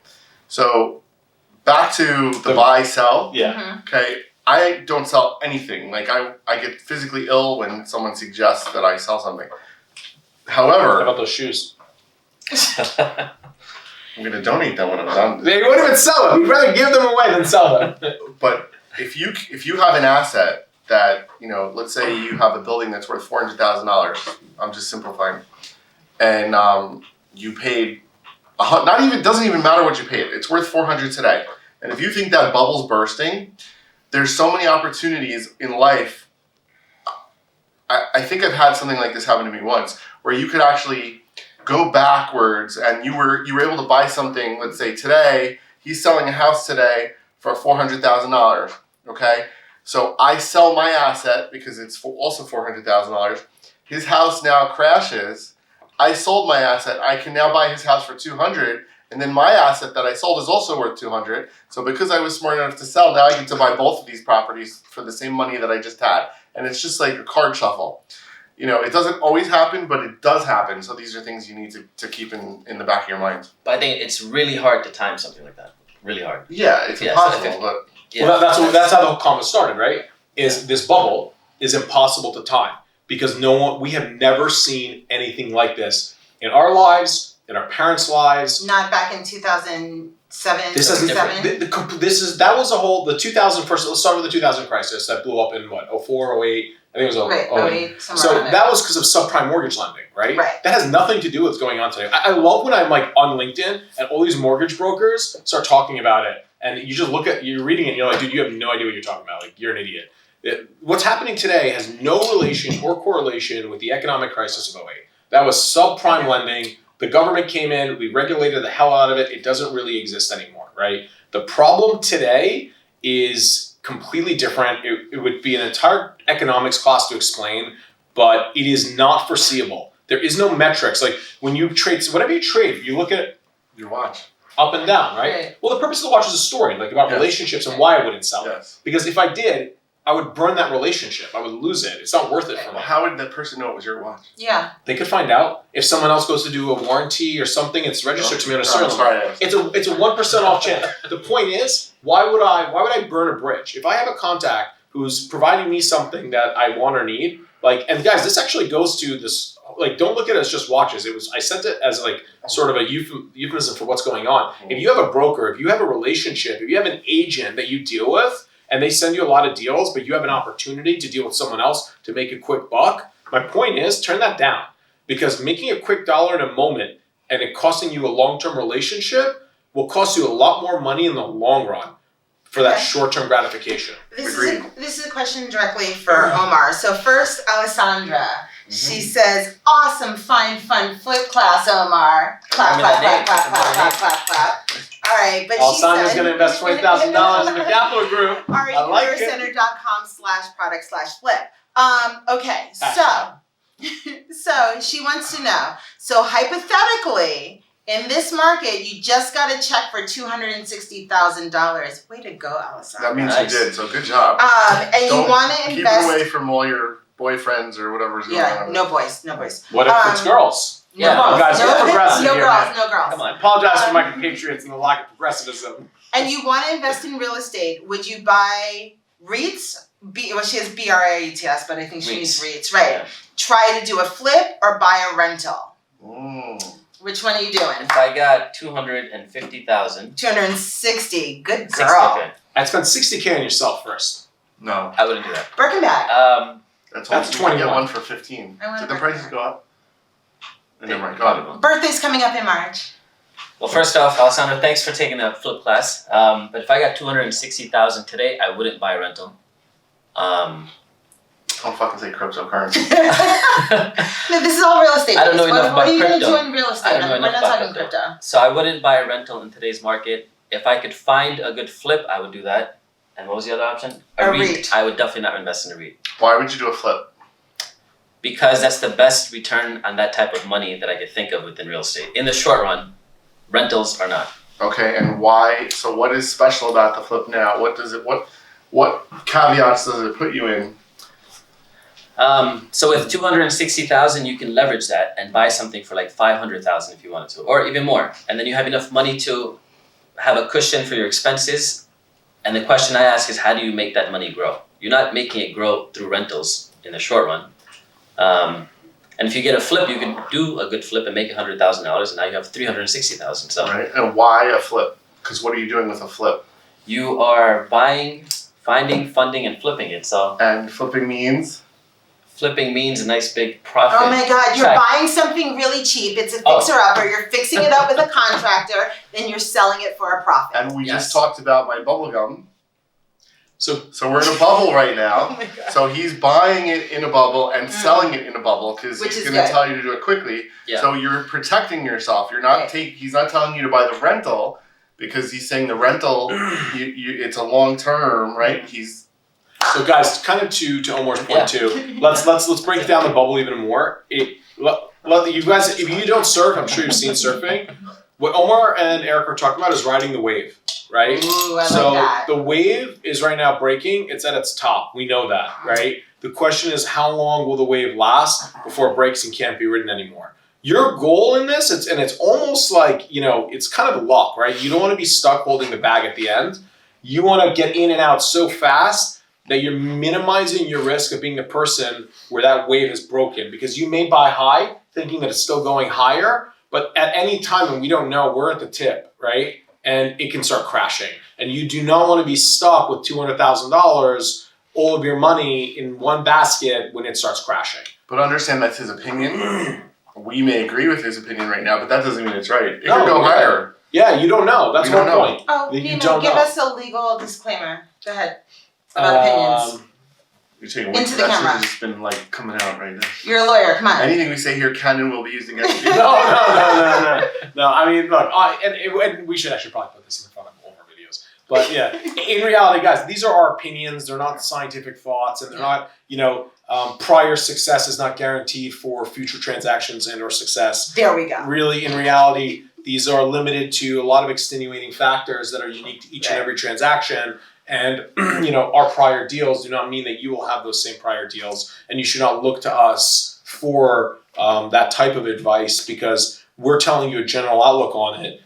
So back to the buy, sell. Yeah. Okay, I don't sell anything. Like I get physically ill when someone suggests that I sell something. How However, about those shoes? I'm going to donate them when I'm done. They wouldn't even sell them. We'd rather give them away than sell them. But if you have an asset that, let's say you have a building that's worth $400,000, I'm just simplifying, and you paid, doesn't even matter what you paid, it's worth $400 today. And if you think that bubble's bursting, there's so many opportunities in life. I think I've had something like this happen to me once, where you could actually go backwards and you were able to buy something. Let's say today he's selling a house today for $400,000. Okay, so I sell my asset because it's also $400,000. His house now crashes. I sold my asset. I can now buy his house for $200,000, and then my asset that I sold is also worth $200,000. So because I was smart enough to sell, now I get to buy both of these properties for the same money that I just had. And it's just like a card shuffle. You know, it doesn't always happen, but it does happen. So these are things you need to keep in the back of your mind. But I think it's really hard to time something like that. Really hard. Yeah, it's impossible. But Well, that's how the whole comment started, right? Is this bubble is impossible to time because we have never seen anything like this in our lives, in our parents' lives. Not back in 2007. This is that was a whole the 2000 first. Let's start with the 2000 crisis that blew up in what 04, 08. I think it was 08. 08 So that was because of subprime mortgage lending, right? Right. That has nothing to do with what's going on today. I love when I'm like on LinkedIn and all these mortgage brokers start talking about it, and you just you're reading it, and you're like, dude, you have no idea what you're talking about. Like, you're an idiot. What's happening today has no relation or correlation with the economic crisis of 08. That was subprime lending. The government came in, we regulated the hell out of it. It doesn't really exist anymore, right? The problem today is completely different. It would be an entire economics class to explain, but it is not foreseeable. There is no metrics. Like when you trade, whatever you trade, you look at your watch. Up and down, right? Well, the purpose of the watch is a story, like about relationships and why I wouldn't sell it. Because if I did, I would burn that relationship. I would lose it. It's not worth it for me. How would that person know it was your watch? Yeah. They could find out. If someone else goes to do a warranty or something, it's registered to me on a serial number. It's a 1% off chance. The point is, why would I burn a bridge? If I have a contact who's providing me something that I want or need, like, and guys, this actually goes to this, like, don't look at it as just watches. I sent it as like sort of a euphemism for what's going on. If you have a broker, if you have a relationship, if you have an agent that you deal with, and they send you a lot of deals, but you have an opportunity to deal with someone else to make a quick buck, my point is turn that down. Because making a quick dollar in a moment and it costing you a long-term relationship will cost you a lot more money in the long run for that short-term gratification. This is a question directly for Omar. So first, Alessandra. She says, awesome, fine, fun flip class, Omar. Clap, clap, clap, clap, clap, clap, clap, clap. All right, but Alessandra's going to invest $20,000 in the capital group. RECenters.com/product/flip. Okay, so she wants to know. So hypothetically, in this market, you just got a check for $260,000. Way to go, Alessandra. That means you did. So good job. And you want to invest. Keep it away from all your boyfriends or whatever's going on. No boys. What if it's girls? Yeah. Come on, guys, we're progressive no here, girls, man. no girls. Come on. Apologize for my compatriots and the lack of progressivism. And you want to invest in real estate. Would you buy REITs? Well, she has BREITs, but I think she means REITs, right? Yeah. Try to do a flip or buy a rental. Which one are you doing? If I got $250,000. 260. Good girl. 60, okay. I'd spend $60K on yourself first. No. I wouldn't do that. Birkin bag. That's 21. Get one for 15. Did the prices go up? Never mind. Birthday's coming up in March. Well, first off, Alessandra, thanks for taking a flip class. But if I got $260,000 today, I wouldn't buy a rental. Don't fucking say cryptocurrency. No, this is all real estate. I don't know enough about crypto. What are you going to do in real estate? We're not talking crypto. So I wouldn't buy a rental in today's market. If I could find a good flip, I would do that. And what was the other option? A REIT. I would definitely not invest in a REIT. Why would you do a flip? Because that's the best return on that type of money that I could think of within real estate. In the short run, rentals are not. Okay, and why? So what is special about the flip now? What caveats does it put you in? So with $260,000, you can leverage that and buy something for like $500,000 if you wanted to, or even more. And then you have enough money to have a cushion for your expenses. And the question I ask is, how do you make that money grow? You're not making it grow through rentals in the short run. And if you get a flip, you can do a good flip and make $100,000, and now you have $360,000. So, right. And why a flip? Because what are you doing with a flip? You are buying, finding, funding, and flipping it. So. And flipping means? Flipping means a nice big profit. Oh my God, you're buying something really cheap. It's a fixer-upper. You're fixing it up with a contractor, then you're selling it for a profit. And we just talked about my bubble gum. So we're in a bubble right Oh now. my God. So he's buying it in a bubble and selling it in a bubble because Which he's is going to good. tell you to do it quickly. Yeah. So you're protecting yourself. You're not He's not telling you to buy the rental because he's saying the rental, it's a long term, right? So guys, kind of to Omar's point too. Let's break down the bubble even more. You guys, if you don't surf, I'm sure you've seen surfing. What Omar and Eric are talking about is riding the wave, right? Ooh, I So like that. the wave is right now breaking. It's at its top. We know that, right? The question is, how long will the wave last before it breaks and can't be ridden anymore? Your goal in this, it's almost like, it's kind of luck, right? You don't want to be stuck holding the bag at the end. You want to get in and out so fast that you're minimizing your risk of being the person where that wave is broken, because you may buy high thinking that it's still going higher, but at any time, and we don't know, we're at the tip, right? And it can start crashing. And you do not want to be stuck with $200,000, all of your money in one basket when it starts crashing. But understand that's his opinion. We may agree with his opinion right now, but that doesn't mean it's right. It could go higher. Yeah, you don't know. That's one point. Oh, You Nima, don't give know. us a legal disclaimer. Go ahead. About opinions. You're saying Into the that camera. should have just been like coming out right now. You're a lawyer. Come on. Anything we say here can and will be used against you. No. I mean, look, and we should actually probably put this in front of all of our videos. But yeah, in reality, guys, these are our opinions. They're not scientific thoughts, and they're not, prior success is not guaranteed for future transactions and or success. There we go. Really, in reality, these are limited to a lot of extenuating factors that are unique to each and every transaction. And, our prior deals do not mean that you will have those same prior deals. And you should not look to us for that type of advice, because we're telling you a general outlook on it.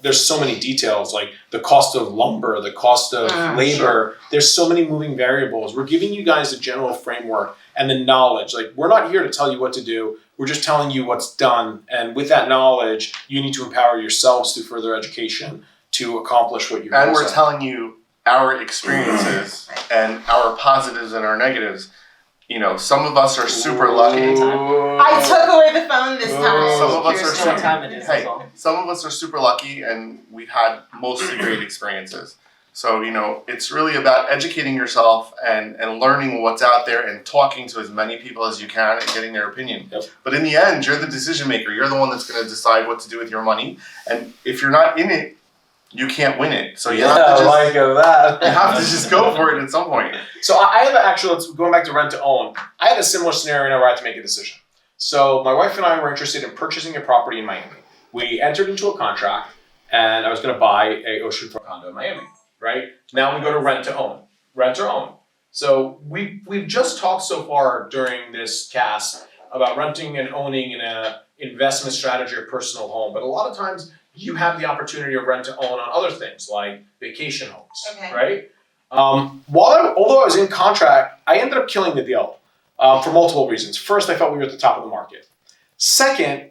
There's so many details, like the cost of lumber, the cost of labor. Sure. There's so many moving variables. We're giving you guys a general framework and the knowledge. Like, we're not here to tell you what to do. We're just telling you what's done. And with that knowledge, you need to empower yourselves through further education to accomplish what you're doing. And we're telling you our experiences and our positives and our negatives. Some of us are super lucky. I took away the phone this time. Some of us are What time it is, that's all. some of us are super lucky, and we've had mostly great experiences. So, it's really about educating yourself and learning what's out there and talking to as many people as you can and getting their opinion. Yep. But in the end, you're the decision maker. You're the one that's going to decide what to do with your money. And if you're not in it, you can't win it. So you have to just go for it at some point. So I have going back to rent to own. I had a similar scenario where I had to make a decision. So my wife and I were interested in purchasing a property in Miami. We entered into a contract, and I was going to buy a oceanfront condo in Miami. Right now we go to rent to own, rent or own. So we've just talked so far during this cast about renting and owning in an investment strategy or personal home, but a lot of times you have the opportunity of rent to own on other things like vacation homes, right? Although I was in contract, I ended up killing the deal for multiple reasons. First, I felt we were at the top of the market. Second,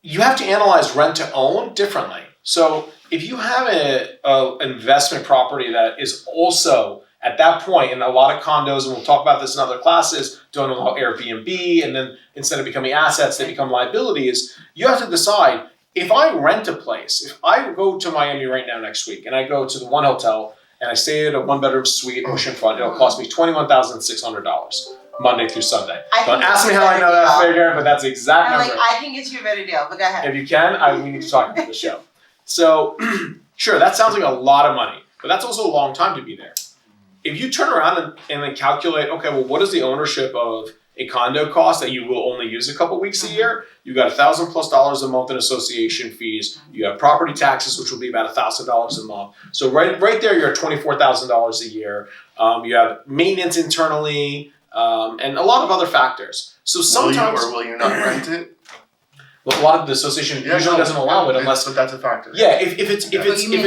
you have to analyze rent to own differently. So if you have an investment property that is also at that point, and a lot of condos, and we'll talk about this in other classes, don't allow Airbnb, and then instead of becoming assets, they become liabilities, you have to decide, if I rent a place, if I go to Miami right now next week, and I go to the one hotel, and I stay at a one-bedroom suite, oceanfront, it'll cost me $21,600 Monday through Sunday. Don't ask me how I know that figure, but that's the exact number. I can get you a better deal, but go ahead. If you can, we need to talk about the show. So, sure, that sounds like a lot of money, but that's also a long time to be there. If you turn around and then calculate, okay, well, what is the ownership of a condo cost that you will only use a couple weeks a year? You got $1,000+ a month in association fees. You have property taxes, which will be about $1,000 a month. So right there, you're at $24,000 a year. You have maintenance internally, and a lot of other factors. So sometimes, will you not rent it? Well, a lot of the association usually doesn't allow it unless. But that's a factor. Yeah, if it's for you, if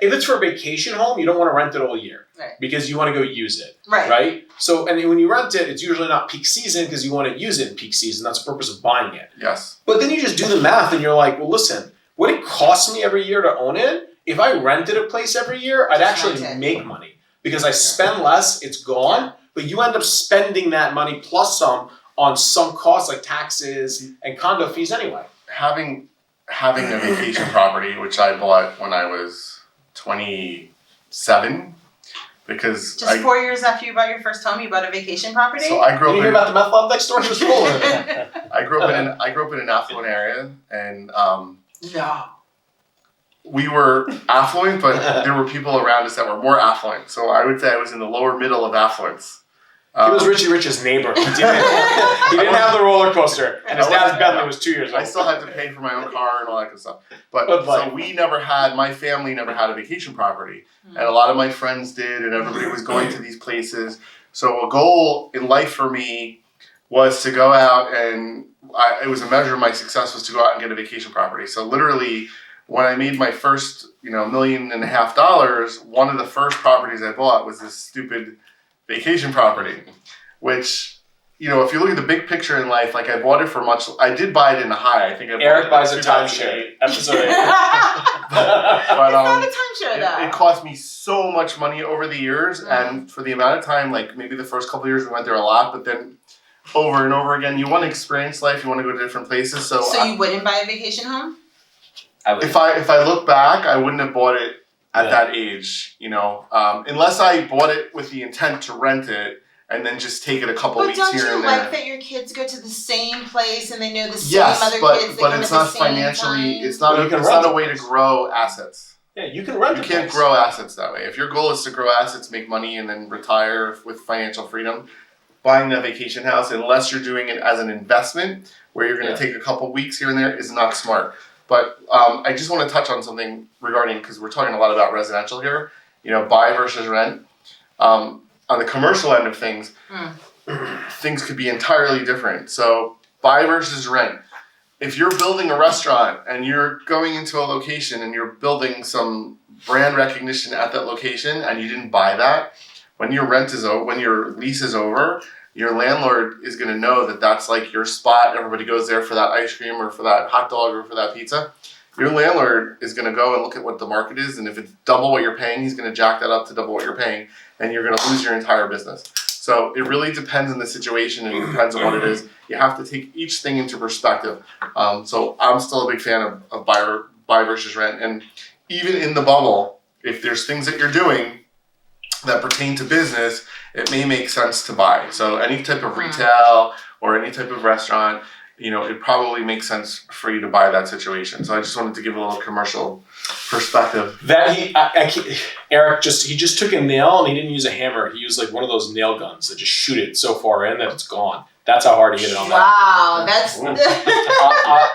it's for a vacation home, you don't want to rent it all year, because you want to go use it, right? So, and when you rent it, it's usually not peak season because you want to use it in peak season. That's the purpose of buying it. Yes. But then you just do the math, and you're like, well, listen, what it costs me every year to own it. If I rented a place every year, I'd actually make money because I spend less. It's gone, but you end up spending that money plus some on some costs like taxes and condo fees anyway. Having a vacation property, which I bought when I was 21 7 because Just 4 years after you bought your first home, you bought a vacation property? So I grew Did you up hear in about the meth lab next door? She was rolling. I grew up in an affluent area, and No. we were affluent, but there were people around us that were more affluent. So I would say I was in the lower middle of affluence. He was Richie Rich's neighbor. He didn't have the roller coaster, and his dad's Bentley was 2 years old. I still had to pay for my own car and all that good stuff. But like- so my family never had a vacation property. And a lot of my friends did, and everybody was going to these places. So a goal in life for me was to go out and it was a measure of my success was to go out and get a vacation property. So literally, when I made my first, $1.5 million, one of the first properties I bought was this stupid vacation property, which, if you look at the big picture in life, like I bought it for I did buy it in the high. I think I bought Eric it buys in a timeshare. Episode 8. It's not a timeshare, though. It cost me so much money over the years, and for the amount of time, like maybe the first couple of years we went there a lot, but then over and over again, you want to experience life, you want to go to different places. So you wouldn't buy a vacation home? I would. If I look back, I wouldn't have bought it at that age, unless I bought it with the intent to rent it and then just take it a couple weeks here and there. But don't you like that your kids go to the same place and they know the same Yes, other but, kids? but it's not financially. Time? It's not. Well, you can It's not rent a way to grow assets. Yeah, you can rent. You can't grow assets that way. If your goal is to grow assets, make money, and then retire with financial freedom, buying that vacation house, unless you're doing it as an investment where you're going to take a couple weeks here and there, is not smart. But I just want to touch on something regarding, because we're talking a lot about residential here, buy versus rent. On the commercial end of things, things could be entirely different. So buy versus rent. If you're building a restaurant and you're going into a location and you're building some brand recognition at that location and you didn't buy that, when your lease is over, your landlord is going to know that that's like your spot. Everybody goes there for that ice cream or for that hot dog or for that pizza. Your landlord is going to go and look at what the market is, and if it's double what you're paying, he's going to jack that up to double what you're paying, and you're going to lose your entire business. So it really depends on the situation, and it depends on what it is. You have to take each thing into perspective. So I'm still a big fan of buy versus rent, and even in the bubble, if there's things that you're doing that pertain to business, it may make sense to buy. So any type of retail or any type of restaurant, it probably makes sense for you to buy that situation. So I just wanted to give a little commercial perspective. Eric just took a nail and he didn't use a hammer. He used like one of those nail guns that just shoot it so far in that it's gone. That's how hard he hit it on that. Wow, that's...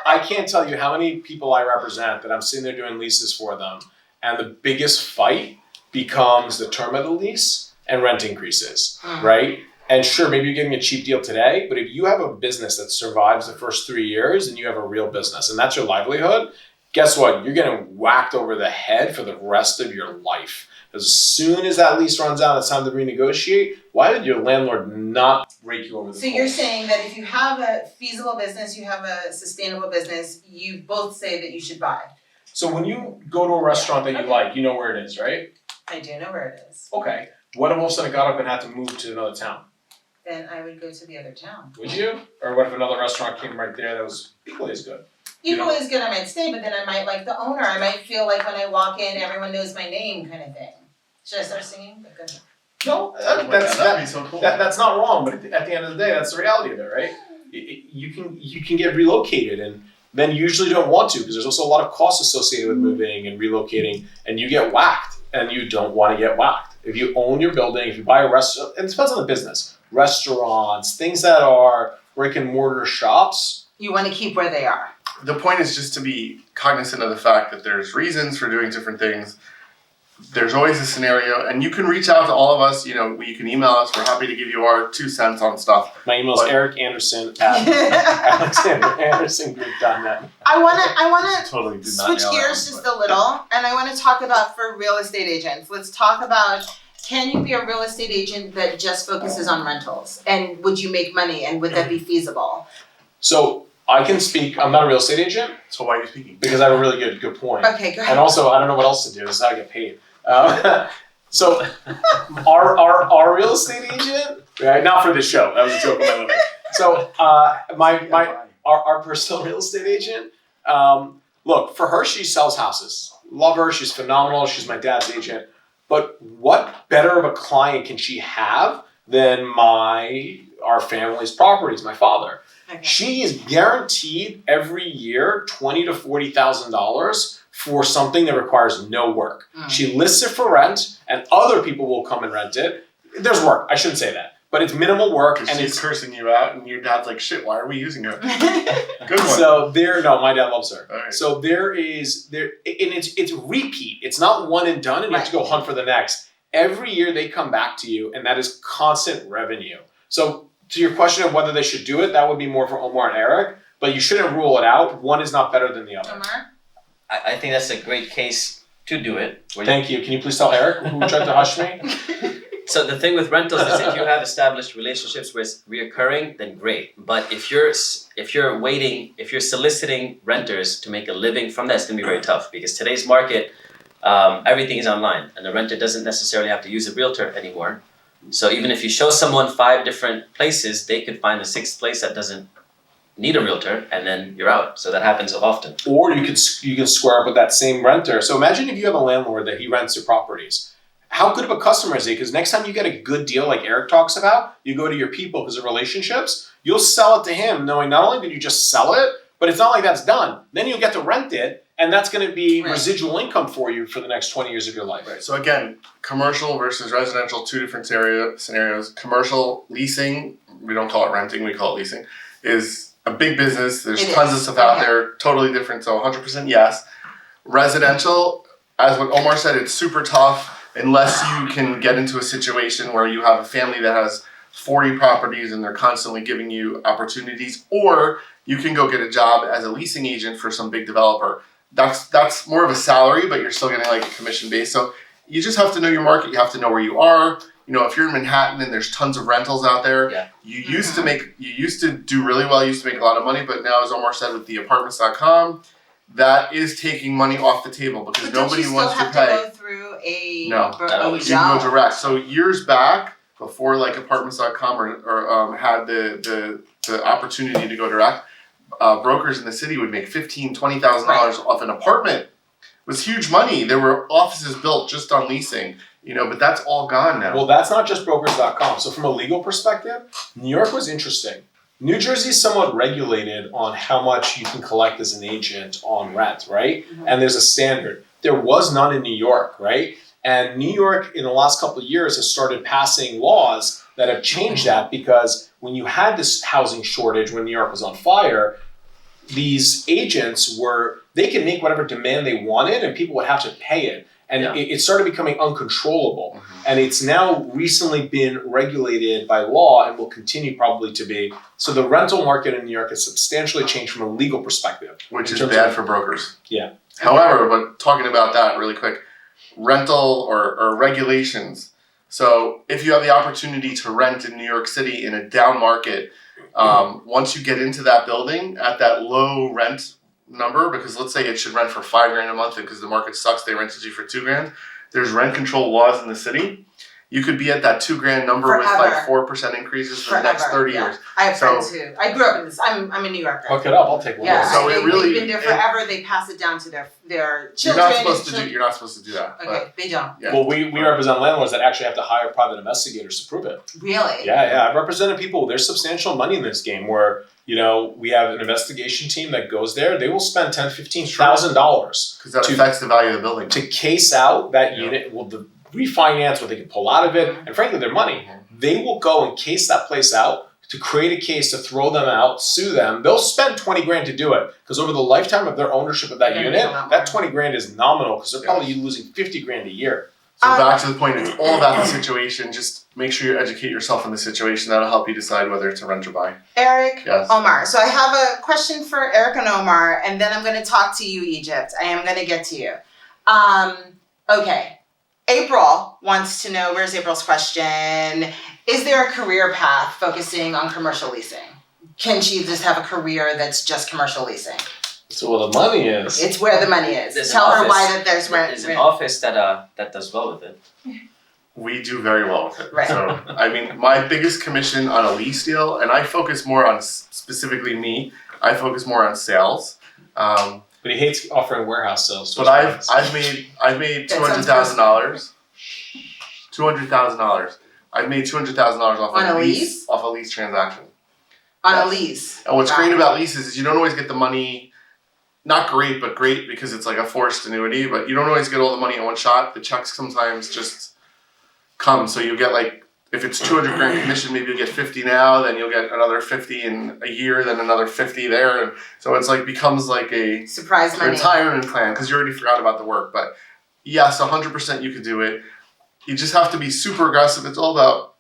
I can't tell you how many people I represent that I'm sitting there doing leases for them, and the biggest fight becomes the term of the lease and rent increases, right? And sure, maybe you're getting a cheap deal today, but if you have a business that survives the first 3 years and you have a real business and that's your livelihood, guess what? You're getting whacked over the head for the rest of your life. As soon as that lease runs out, it's time to renegotiate. Why did your landlord not break you over the So coals? you're saying that if you have a feasible business, you have a sustainable business, you both say that you should buy. So when you go to a restaurant that you like, you know where it is, right? I do know where it is. Okay. What if all of a sudden got up and had to move to another town? Then I would go to the other town. Would you? Or what if another restaurant came right there that was equally as good? Equally as good, I might stay, but then I might like the owner. I might feel like when I walk in, everyone knows my name kind of thing. Should I start singing? Okay. No, That'd be so cool. that's not wrong, but at the end of the day, that's the reality of it, right? You can get relocated, and then you usually don't want to because there's also a lot of costs associated with moving and relocating, and you get whacked, and you don't want to get whacked. If you own your building, if you buy a restaurant, it depends on the business. Restaurants, things that are brick and mortar shops. You want to keep where they are. The point is just to be cognizant of the fact that there's reasons for doing different things. There's always a scenario, and you can reach out to all of us. You can email us. We're happy to give you our 2 cents on stuff. My email is ericanderson@alexanderandersongroup.net. I wanna Totally did not switch nail that gears one, just but- a little, and I want to talk about for real estate agents. Let's talk about, can you be a real estate agent that just focuses on rentals? And would you make money, and would that be feasible? So I can speak. I'm not a real estate agent So why are you speaking? because I have a really good point. Okay, go ahead. And also, I don't know what else to do. This is how I get paid. So our real estate agent, right, not for this show. That was a joke of my living. So our personal real estate agent. Look, for her, she sells houses. Love her. She's phenomenal. She's my dad's agent. But what better of a client can she have than our family's properties, my father? Okay. She is guaranteed every year $20,000 to $40,000 for something that requires no work. She lists it for rent, and other people will come and rent it. There's work. I shouldn't say that, but it's minimal work, and she's cursing you out, and your dad's like, "Shit, why are we using her?" Good one. So no, my dad loves her. Right. So and it's repeat. It's not one and done, and you have to go hunt for the next. Every year they come back to you, and that is constant revenue. So to your question of whether they should do it, that would be more for Omar and Eric, but you shouldn't rule it out. One is not better than the other. Omar? I think that's a great case to do it. Thank you. Can you please tell Eric who tried to hush me? So the thing with rentals is if you have established relationships where it's reoccurring, then great. But if you're soliciting renters to make a living from that, it's gonna be very tough because today's market, everything is online, and the renter doesn't necessarily have to use a realtor anymore. So even if you show someone 5 different places, they could find a 6th place that doesn't need a realtor, and then you're out. So that happens often. Or you can square up with that same renter. So imagine if you have a landlord that he rents your properties. How good of a customer is he? Because next time you get a good deal like Eric talks about, you go to your people because of relationships, you'll sell it to him knowing not only did you just sell it, but it's not like that's done. Then you'll get to rent it, and that's going to be residual income for you for the next 20 years of your life. Right. So again, commercial versus residential, 2 different scenarios. Commercial leasing, we don't call it renting, we call it leasing, is a big business. There's tons of stuff out there, totally different. So 100% yes. Residential, as what Omar said, it's super tough unless you can get into a situation where you have a family that has 40 properties and they're constantly giving you opportunities, or you can go get a job as a leasing agent for some big developer. That's more of a salary, but you're still getting like a commission base. So you just have to know your market. You have to know where you are. You know, if you're in Manhattan and there's tons of rentals out there, you used to do really well. You used to make a lot of money, but now, as Omar said, with the apartments.com, that is taking money off the table because nobody wants to pay. To go through a you can go direct. So years back, before like apartments.com or had the opportunity to go direct, brokers in the city would make $15,000, $20,000 off an apartment. It was huge money. There were offices built just on leasing, but that's all gone now. Well, that's not just brokers.com. So from a legal perspective, New York was interesting. New Jersey is somewhat regulated on how much you can collect as an agent on rent, right? Mm-hmm. And there's a standard. There was none in New York, right? And New York, in the last couple of years, has started passing laws that have changed that because when you had this housing shortage, when New York was on fire, these agents they could make whatever demand they wanted and people would have to pay it. And it started becoming uncontrollable. Mm-hmm. And it's now recently been regulated by law and will continue probably to be. So the rental market in New York has substantially changed from a legal perspective. Which is bad for brokers. Yeah. However, but talking about that really quick, rental or regulations. So if you have the opportunity to rent in New York City in a down market, once you get into that building at that low rent number, because let's say it should rent for $5,000 a month, and because the market sucks, they rented you for $2,000. There's rent control laws in the city. You could be at that $2,000 number with like 4% increases for the next 30 years. I have friends who I grew up in this. I'm a New Yorker. Hook it up. I'll take one. Yeah, so they've been there forever. They pass it down to their children. You're not supposed to do that. Okay, they don't. Yeah. Well, we represent landlords that actually have to hire private investigators to prove it. Really? Yeah. I've represented people. There's substantial money in this game where we have an investigation team that goes there. They will spend $10,000, $15,000 because that affects the value of the building to case out that unit. Well, the refinance what they can pull out of it, and frankly, their money. They will go and case that place out to create a case to throw them out, sue them. They'll spend $20,000 to do it because over the lifetime of their ownership of that unit, that $20,000 is nominal because they're probably losing $50,000 a year. So back to the point, it's all about the situation. Just make sure you educate yourself in the situation. That'll help you decide whether to rent or buy. Eric, yes. Omar. So I have a question for Eric and Omar, and then I'm going to talk to you, Egypt. I am going to get to you. Okay. April wants to know, where's April's question? Is there a career path focusing on commercial leasing? Can she just have a career that's just commercial leasing? So where the money is. It's where the money is. Tell her why that there's rent. There's an office that does well with it. We do very well with it. Right. So, my biggest commission on a lease deal, and I focus more on, specifically me, I focus more on sales. But he hates offering warehouse sales. But I've made $200,000 $200,000. I've made $200,000 off On of a lease? Off a lease transaction. On a Yes. lease. And what's Wow. great about leases is you don't always get the money. Not great, but great because it's like a forced annuity. But you don't always get all the money in one shot. The checks sometimes just come. So you get like, if it's 200 grand commission, maybe you'll get 50 now. Then you'll get another 50 in a year. Then another 50 there. And so it's like becomes like a Surprise money. retirement plan because you already forgot about the work. But yes, 100% you could do it. You just have to be super aggressive. It's all about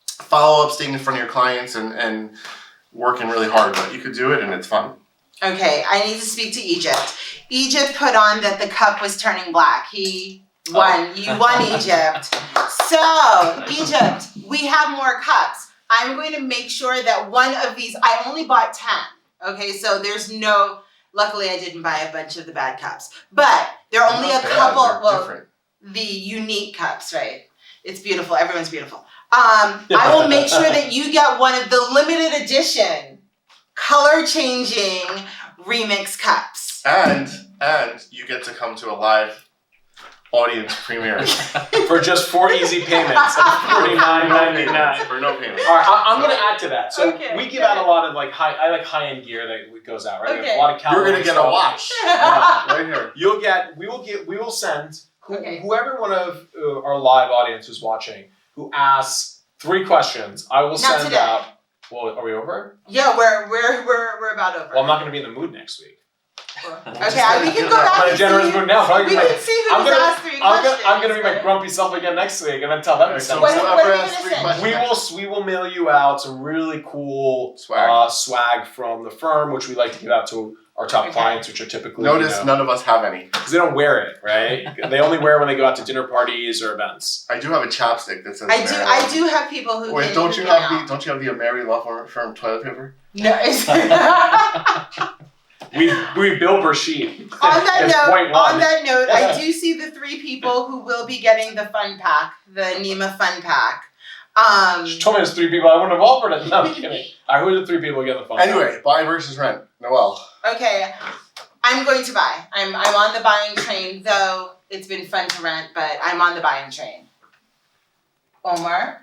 follow up, staying in front of your clients, and working really hard. But you could do it, and it's fun. Okay, I need to speak to Egypt. Egypt put on that the cup was turning black. He won. You won, Egypt. So, Egypt, we have more cups. I'm going to make sure that one of these, I only bought 10. Okay, so there's no, luckily I didn't buy a bunch of the bad cups. But there are only a couple, They're different. the unique cups, right? It's beautiful. Everyone's beautiful. I will make sure that you get one of the limited edition color changing remix cups. And you get to come to a live audience premiere For just 4 easy payments of $49.99. for no payment. All right, I'm going to add to that. So Okay, we give out a lot of like high-end gear that goes out, right? Okay. A lot of You're gonna get a watch right here. We will send Okay. whoever one of our live audience is watching who asks 3 questions. I will Not send today. out. Well, are we over? Yeah, we're about over. Well, I'm not going to be in the mood next week. Okay, we can go I'm back in a and generous see. mood now. We can see I'm who's gonna- asked 3 questions. I'm gonna be my grumpy self again next week, and then tell them to send What- me what something. are you gonna send? We will mail you out some really cool Swag. swag from the firm, which we like to give out to our top Okay. clients, which are typically Notice none of us have any. because they don't wear it, right? They only wear it when they go out to dinner parties or events. I do have a chapstick that says I Ameri. I do have people who Wait, can don't you can have out. the Ameri law firm toilet paper? No, it's We build per sheet. on that It's note, 0.1. on that note, I do see the 3 people who will be getting the fun pack, the Nima fun pack. She told me there's 3 people. I wouldn't have offered it. No, I'm kidding. Who are the 3 people getting the phone? Anyway, buy versus rent. Noelle. Okay, I'm going to buy. I'm on the buying train, though it's been fun to rent, but I'm on the buying train. Omar,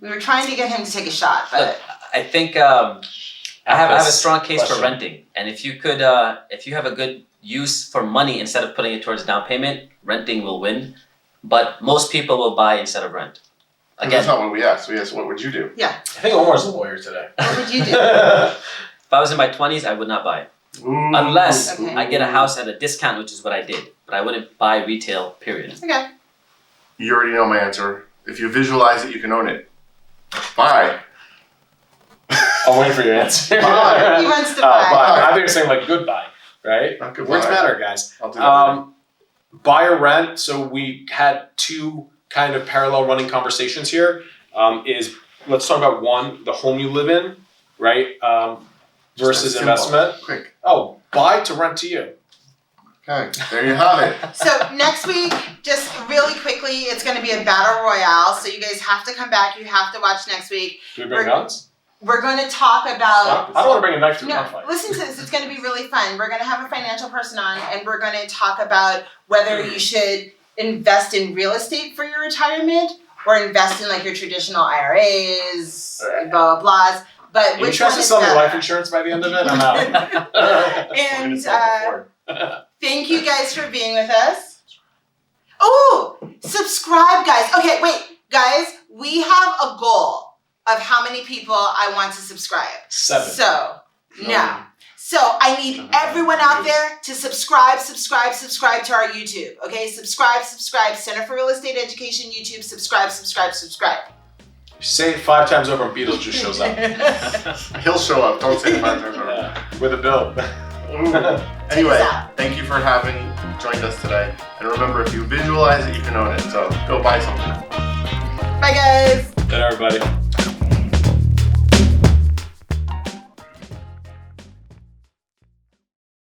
we were trying to get him to take a shot, but Look, I think I have a strong case for Question. renting, and if you could, if you have a good use for money instead of putting it towards down payment, renting will win. But most people will buy instead of rent. That's Again, not what we asked. We asked, what would you do? I think Omar's a lawyer today. what would you do? if I was in my 20s, I would not buy. Ooh. Unless Okay. I get a house at a discount, which is what I did. But I wouldn't buy retail, period. Okay. You already know my answer. If you visualize it, you can own it. Buy. I'm waiting for your answer. Bye. He wants to Oh, buy. bye. I think you're saying like goodbye, right? Not goodbye. Words matter, guys. I'll do that. Buy or rent. So we had 2 kind of parallel running conversations here. Let's talk about one, the home you live in, right? Versus Just investment. Quick. Oh, buy to rent to you. Okay. There you have it. So next week, just really quickly, it's going to be a battle royale. So you guys have to come back. You have to watch next week. Do we bring guns? We're going to talk about. I don't want to bring a knife to a No, gunfight. listen to this. It's going to be really fun. We're going to have a financial person on, and we're going to talk about whether you should invest in real estate for your retirement or invest in like your traditional IRAs, blah blah blahs. But You which try one to is sell me better? life insurance by the end of it? I'm out. And Before. thank you guys for being with us. Oh, subscribe, guys. Okay, wait, guys. We have a goal of how many people I want to subscribe. 7. So, no. So I need everyone out there to subscribe to our YouTube. Okay, subscribe. Center for Real Estate Education YouTube. Subscribe. Say it 5 times over and Beatles just shows up. He'll show up. Don't say it 5 times over. Yeah, with a bill. Ooh. Anyway, thank you for having joined us today. And remember, if you visualize it, you can own it. So go buy something. Bye, guys. Good, everybody.